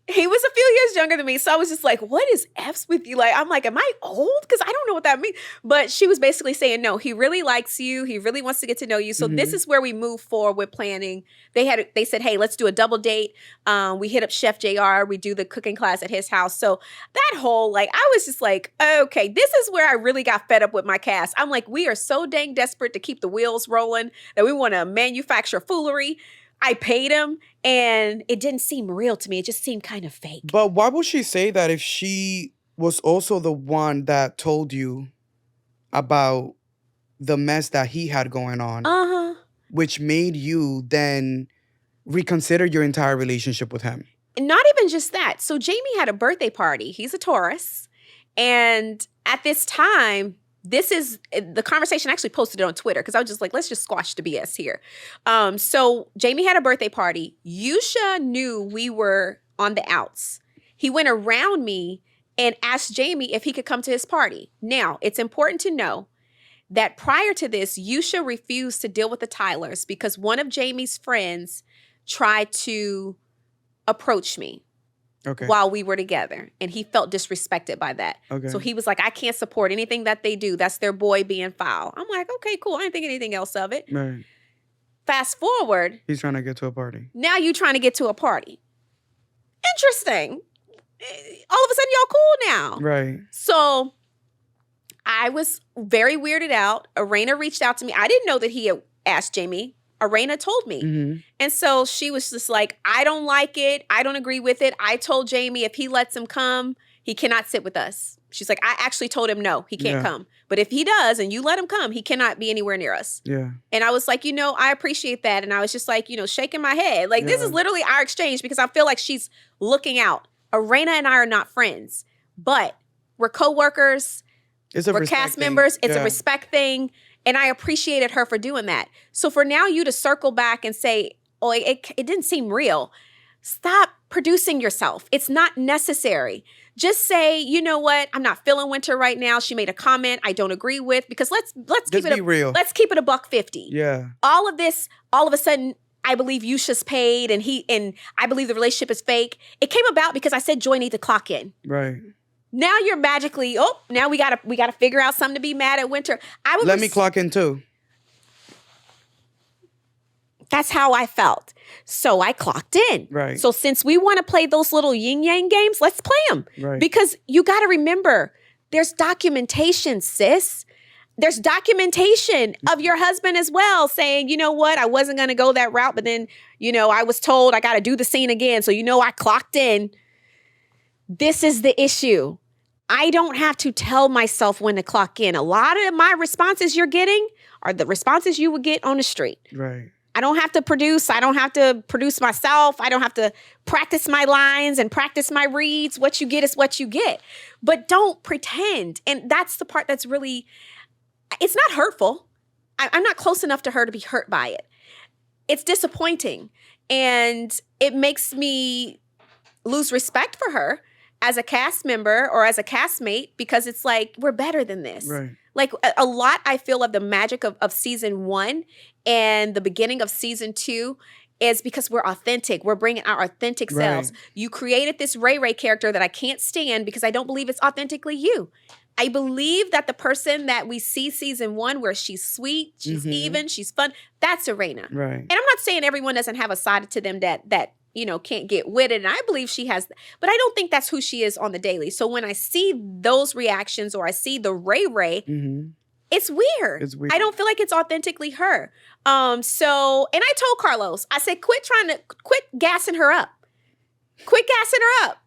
he was a few years younger than me. So I was just like, what is F's with you? Like, I'm like, am I old? Because I don't know what that means. But she was basically saying, no, he really likes you. He really wants to get to know you. So this is where we move forward with planning. They said, hey, let's do a double date. We hit up Chef JR. We do the cooking class at his house. So that whole, I was just like, okay, this is where I really got fed up with my cast. I'm like, we are so dang desperate to keep the wheels rolling that we want to manufacture foolery. I paid him and it didn't seem real to me. It just seemed kind of fake. But why would she say that if she was also the one that told you about the mess that he had going on? Uh-huh. Which made you then reconsider your entire relationship with him? Not even just that. So Jamie had a birthday party. He's a Taurus. And at this time, this is the conversation. I actually posted it on Twitter because I was just like, let's just squash the BS here. So Jamie had a birthday party. Yusa knew we were on the outs. He went around me and asked Jamie if he could come to his party. Now, it's important to know that prior to this, Yusa refused to deal with the Tylers because one of Jamie's friends tried to approach me. while we were together. And he felt disrespected by that. Okay. So he was like, I can't support anything that they do. That's their boy being foul. I'm like, okay, cool. I didn't think anything else of it. Right. Fast forward. He's trying to get to a party. Now you trying to get to a party. Interesting. All of a sudden, y'all cool now. Right. So I was very weirded out. Arena reached out to me. I didn't know that he had asked Jamie. Arena told me. Mm-hmm. And so she was just like, I don't like it. I don't agree with it. I told Jamie if he lets him come, he cannot sit with us. She's like, I actually told him no, he can't come. But if he does and you let him come, he cannot be anywhere near us. Yeah. And I was like, I appreciate that. And I was just like, shaking my head. Like, this is literally our exchange because I feel like she's looking out. Arena and I are not friends, but we're coworkers. We're cast members. It's a respect thing. And I appreciated her for doing that. So for now you to circle back and say, oh, it didn't seem real. Stop producing yourself. It's not necessary. Just say, you know what? I'm not feeling Winter right now. She made a comment I don't agree with because let's keep it real. Let's keep it $150. Yeah. All of this, all of a sudden, I believe Yusa's paid and I believe the relationship is fake. It came about because I said Joy needs to clock in. Right. Now you're magically, now we gotta figure out something to be mad at Winter. Let me clock in too. That's how I felt. So I clocked in. Right. So since we want to play those little yin-yang games, let's play them. Right. Because you got to remember, there's documentation, sis. There's documentation of your husband as well saying, you know what, I wasn't going to go that route, but then, I was told I got to do the scene again. So, I clocked in. This is the issue. I don't have to tell myself when to clock in. A lot of my responses you're getting are the responses you would get on the street. Right. I don't have to produce. I don't have to produce myself. I don't have to practice my lines and practice my reads. What you get is what you get. But don't pretend. And that's the part that's really, it's not hurtful. I'm not close enough to her to be hurt by it. It's disappointing. And it makes me lose respect for her as a cast member or as a castmate because it's like, we're better than this. Right. Like a lot, I feel, of the magic of season 1 and the beginning of season 2 is because we're authentic. We're bringing our authentic selves. You created this Ray Ray character that I can't stand because I don't believe it's authentically you. I believe that the person that we see season 1 where she's sweet, she's even, she's fun, that's Arena. Right. And I'm not saying everyone doesn't have a side to them that can't get with it. And I believe she has, but I don't think that's who she is on the daily. So when I see those reactions or I see the Ray Ray, it's weird. It's weird. I don't feel like it's authentically her. And I told Carlos, I said, quit gassing her up. Quit gassing her up.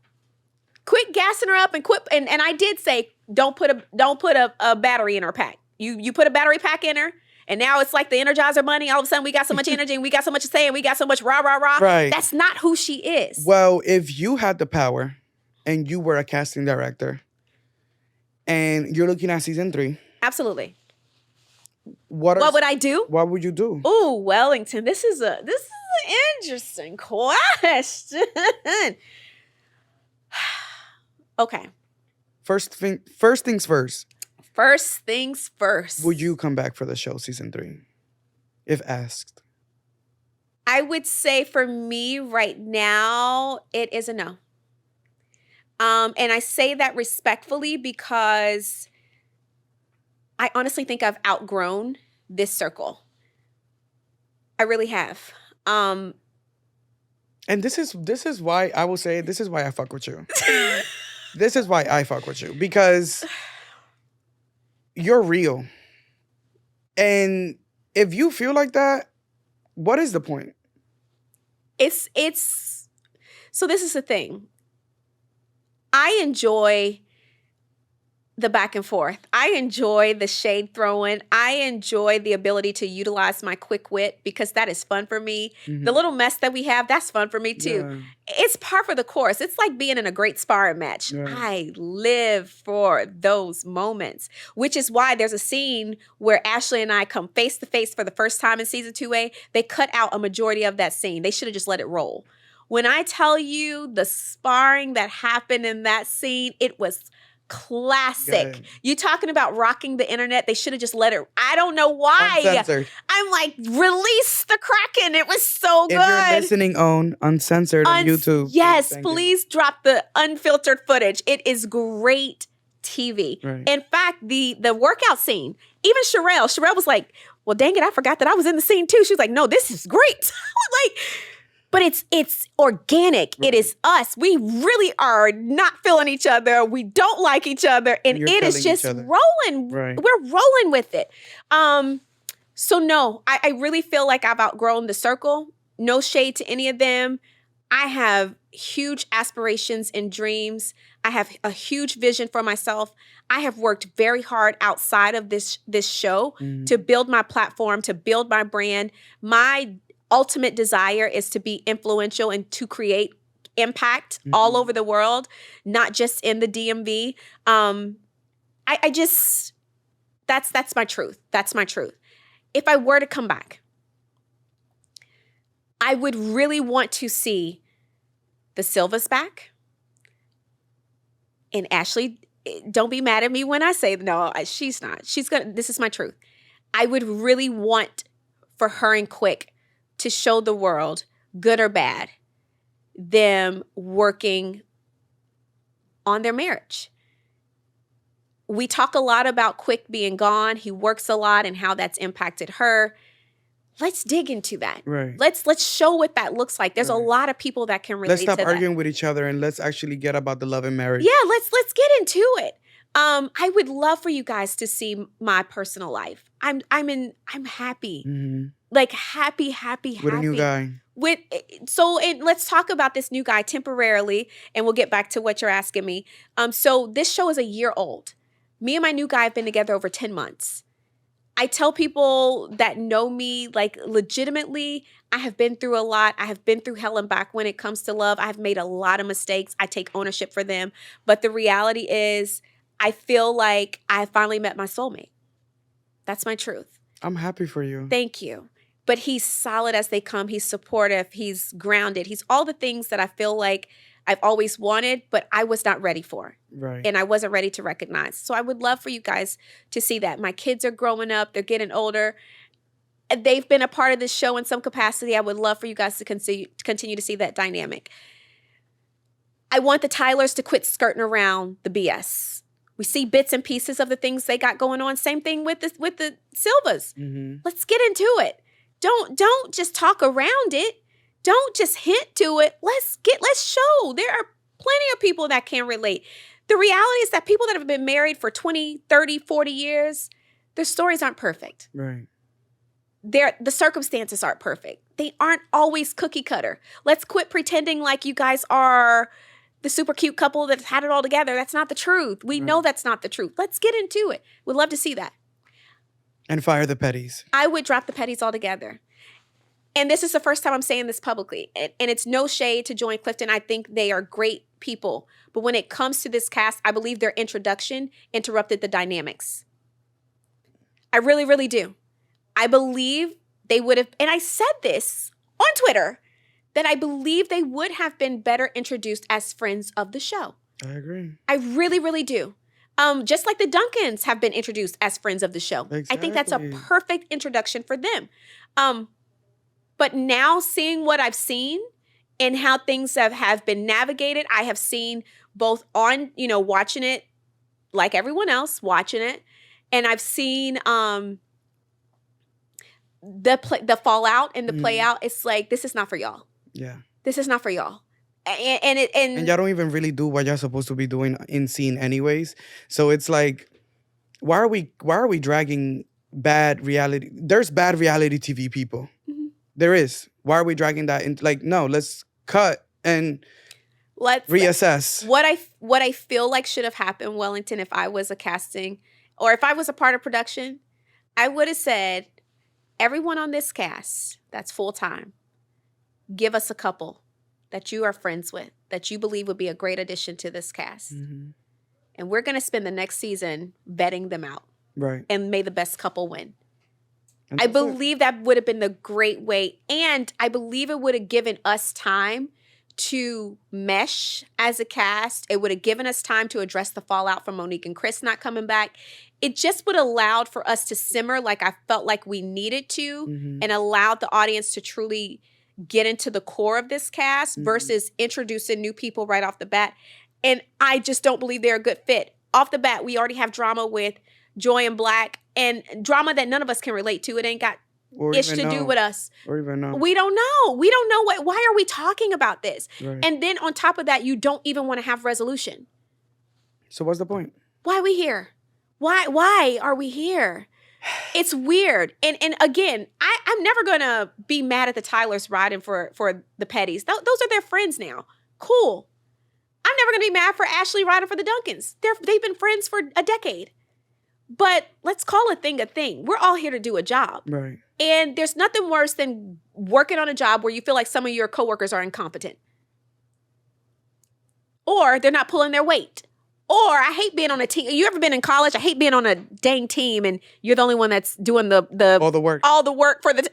Quit gassing her up and quit. And I did say, don't put a battery in her pack. You put a battery pack in her. And now it's like the Energizer Bunny. All of a sudden, we got so much energy and we got so much to say and we got so much rah, rah, rah. Right. That's not who she is. Well, if you had the power and you were a casting director and you're looking at season 3. Absolutely. What would I do? What would you do? Ooh, Wellington, this is an interesting question. Okay. First things first. First things first. Would you come back for the show season 3? If asked. I would say for me right now, it is a no. And I say that respectfully because I honestly think I've outgrown this circle. I really have. And this is why I will say this is why I fuck with you. This is why I fuck with you because you're real. And if you feel like that, what is the point? It's so this is the thing. I enjoy the back and forth. I enjoy the shade throwing. I enjoy the ability to utilize my quick wit because that is fun for me. The little mess that we have, that's fun for me too. Yeah. It's par for the course. It's like being in a great sparring match. Yeah. I live for those moments, which is why there's a scene where Ashley and I come face to face for the first time in season 2A. They cut out a majority of that scene. They should have just let it roll. When I tell you the sparring that happened in that scene, it was Classic. You talking about rocking the internet? They should have just let it. I don't know why. Uncensored. I'm like, release the Kraken. It was so good. If you're listening on Uncensored on YouTube. Yes, please drop the unfiltered footage. It is great TV. Right. In fact, the workout scene, even Sherelle was like, well, dang it, I forgot that I was in the scene too. She was like, no, this is great. Like, but it's organic. Right. It is us. We really are not feeling each other. We don't like each other. And it is just rolling. Right. We're rolling with it. So no, I really feel like I've outgrown the circle. No shade to any of them. I have huge aspirations and dreams. I have a huge vision for myself. I have worked very hard outside of this show to build my platform, to build my brand. My ultimate desire is to be influential and to create impact all over the world, not just in the DMV. I just, that's my truth. That's my truth. If I were to come back, I would really want to see the Silvas back. And Ashley, don't be mad at me when I say, no, she's not. This is my truth. I would really want for her and Quick to show the world, good or bad, them working on their marriage. We talk a lot about Quick being gone. He works a lot and how that's impacted her. Let's dig into that. Right. Let's show what that looks like. There's a lot of people that can relate to that. Let's stop arguing with each other and let's actually get about the love and marriage. Yeah, let's get into it. I would love for you guys to see my personal life. I'm happy. Mm-hmm. Like happy. With a new guy. Let's talk about this new guy temporarily, and we'll get back to what you're asking me. So this show is a year old. Me and my new guy have been together over 10 months. I tell people that know me, like legitimately, I have been through a lot. I have been through hell and back when it comes to love. I have made a lot of mistakes. I take ownership for them. But the reality is, I feel like I finally met my soulmate. That's my truth. I'm happy for you. Thank you. But he's solid as they come. He's supportive. He's grounded. He's all the things that I feel like I've always wanted, but I was not ready for. Right. And I wasn't ready to recognize. So I would love for you guys to see that. My kids are growing up. They're getting older. They've been a part of this show in some capacity. I would love for you guys to continue to see that dynamic. I want the Tylers to quit skirting around the BS. We see bits and pieces of the things they got going on. Same thing with the Silvas. Mm-hmm. Let's get into it. Don't just talk around it. Don't just hint to it. Let's show. There are plenty of people that can relate. The reality is that people that have been married for 20, 30, 40 years, their stories aren't perfect. Right. The circumstances aren't perfect. They aren't always cookie cutter. Let's quit pretending like you guys are the super cute couple that's had it all together. That's not the truth. We know that's not the truth. Let's get into it. We'd love to see that. And fire the petties. I would drop the petties altogether. And this is the first time I'm saying this publicly. And it's no shade to Joy and Clifton. I think they are great people. But when it comes to this cast, I believe their introduction interrupted the dynamics. I really, really do. I believe they would have, and I said this on Twitter, that I believe they would have been better introduced as friends of the show. I agree. I really, really do. Just like the Duncans have been introduced as friends of the show. Exactly. I think that's a perfect introduction for them. But now seeing what I've seen and how things have been navigated, I have seen both on, watching it like everyone else, watching it. And I've seen the fallout and the play out. It's like, this is not for y'all. Yeah. This is not for y'all. And y'all don't even really do what y'all supposed to be doing in scene anyways. So it's like, why are we dragging bad reality? There's bad reality TV people. Mm-hmm. There is. Why are we dragging that in? Like, no, let's cut and let's reassess. What I feel like should have happened, Wellington, if I was a casting or if I was a part of production, I would have said, everyone on this cast that's full time, give us a couple that you are friends with, that you believe would be a great addition to this cast. Mm-hmm. And we're going to spend the next season vetting them out. Right. And may the best couple win. I believe that would have been the great way. And I believe it would have given us time to mesh as a cast. It would have given us time to address the fallout from Monique and Chris not coming back. It just would have allowed for us to simmer like I felt like we needed to, and allowed the audience to truly get into the core of this cast versus introducing new people right off the bat. And I just don't believe they're a good fit. Off the bat, we already have drama with Joy and Black, and drama that none of us can relate to. It ain't got ish to do with us. Or even know. We don't know. We don't know why are we talking about this? Right. And then on top of that, you don't even want to have resolution. So what's the point? Why are we here? Why are we here? It's weird. And again, I'm never going to be mad at the Tylers riding for the Pettys. Those are their friends now. Cool. I'm never going to be mad for Ashley riding for the Duncans. They've been friends for a decade. But let's call a thing a thing. We're all here to do a job. Right. And there's nothing worse than working on a job where you feel like some of your coworkers are incompetent. Or they're not pulling their weight. Or I hate being on a team. You ever been in college? I hate being on a dang team and you're the only one that's doing all the work. All the work for the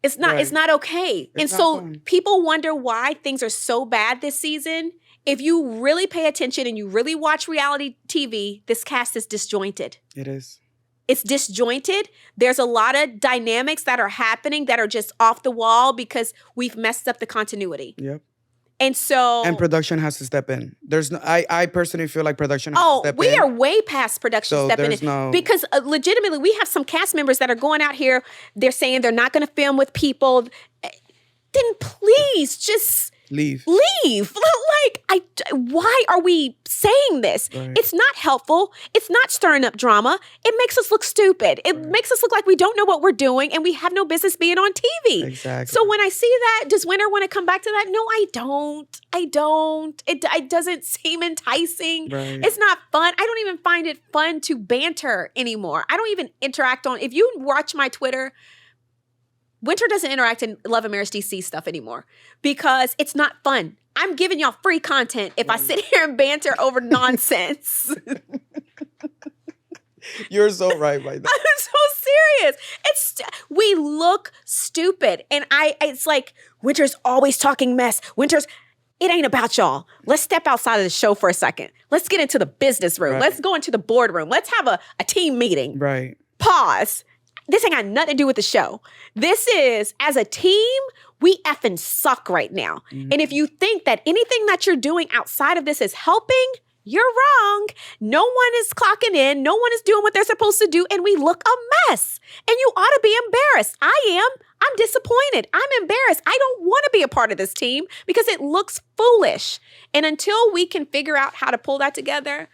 It's not Right. It's not okay. It's and not so fun. people wonder why things are so bad this season. If you really pay attention and you really watch reality TV, this cast is disjointed. It is. It's disjointed. There's a lot of dynamics that are happening that are just off the wall because we've messed up the continuity. Yep. And so And production has to step in. There's no. I personally feel like production has to step in. we are way past production So stepping there's in. no- Because legitimately, we have some cast members that are going out here. They're saying they're not going to film with people. Then please just Leave. Like, why are we saying this? Right. It's not helpful. It's not stirring up drama. It makes us look stupid. It makes us look like we don't know what we're doing and we have no business being on TV. Exactly. So when I see that, does Winter want to come back to that? No, I don't. It doesn't seem enticing. Right. It's not fun. I don't even find it fun to banter anymore. I don't even interact on, if you watch my Twitter, Winter doesn't interact in Love and Marriage DC stuff anymore because it's not fun. I'm giving y'all free content if I sit here and banter over nonsense. You're so right by that. I'm so serious. We look stupid. And it's like, Winter's always talking mess. It ain't about y'all. Let's step outside of the show for a second. Let's get into the business room. Right. Let's go into the boardroom. Let's have a team meeting. Right. Pause. This ain't got nothing to do with the show. This is, as a team, we effing suck right now. And if you think that anything that you're doing outside of this is helping, you're wrong. No one is clocking in. No one is doing what they're supposed to do. And we look a mess. And you ought to be embarrassed. I am. I'm disappointed. I'm embarrassed. I don't want to be a part of this team because it looks foolish. And until we can figure out how to pull that together,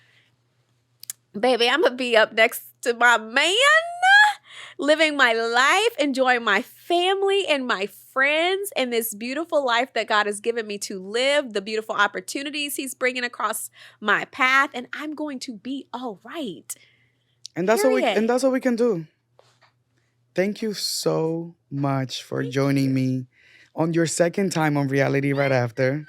baby, I'm going to be up next to my man, living my life, enjoying my family and my friends and this beautiful life that God has given me to live, the beautiful opportunities he's bringing across my path, and I'm going to be all right. And that's what Period. we can do. Thank you so much for joining me on your second time on Reality Right After.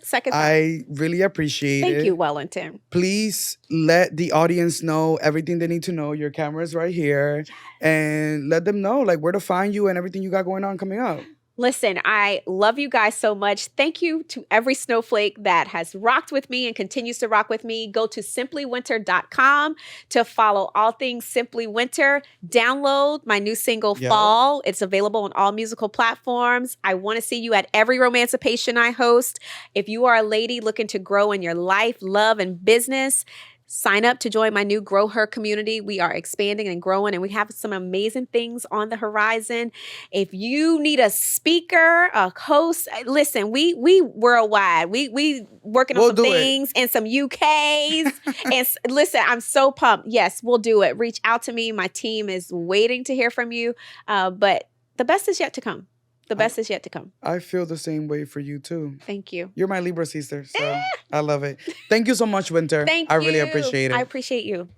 Second time. I really appreciate it. Thank you, Wellington. Please let the audience know everything they need to know. Your camera's right here. And let them know like where to find you and everything you got going on coming up. Listen, I love you guys so much. Thank you to every snowflake that has rocked with me and continues to rock with me. Go to simplywinter.com to follow all things Simply Winter. Download my new single, Yep. Fall. It's available on all musical platforms. I want to see you at every Romancipation I host. If you are a lady looking to grow in your life, love, and business, sign up to join my new Grow Her community. We are expanding and growing, and we have some amazing things on the horizon. If you need a speaker, a host, listen, we worldwide. We working on We'll some do it. things and some UKs. And listen, I'm so pumped. Yes, we'll do it. Reach out to me. My team is waiting to hear from you. But the best is yet to come. The best is yet to come. I feel the same way for you too. Thank you. You're my Libra sister, so I love it. Thank you so much, Winter. Thank I you. really appreciate it. I appreciate you.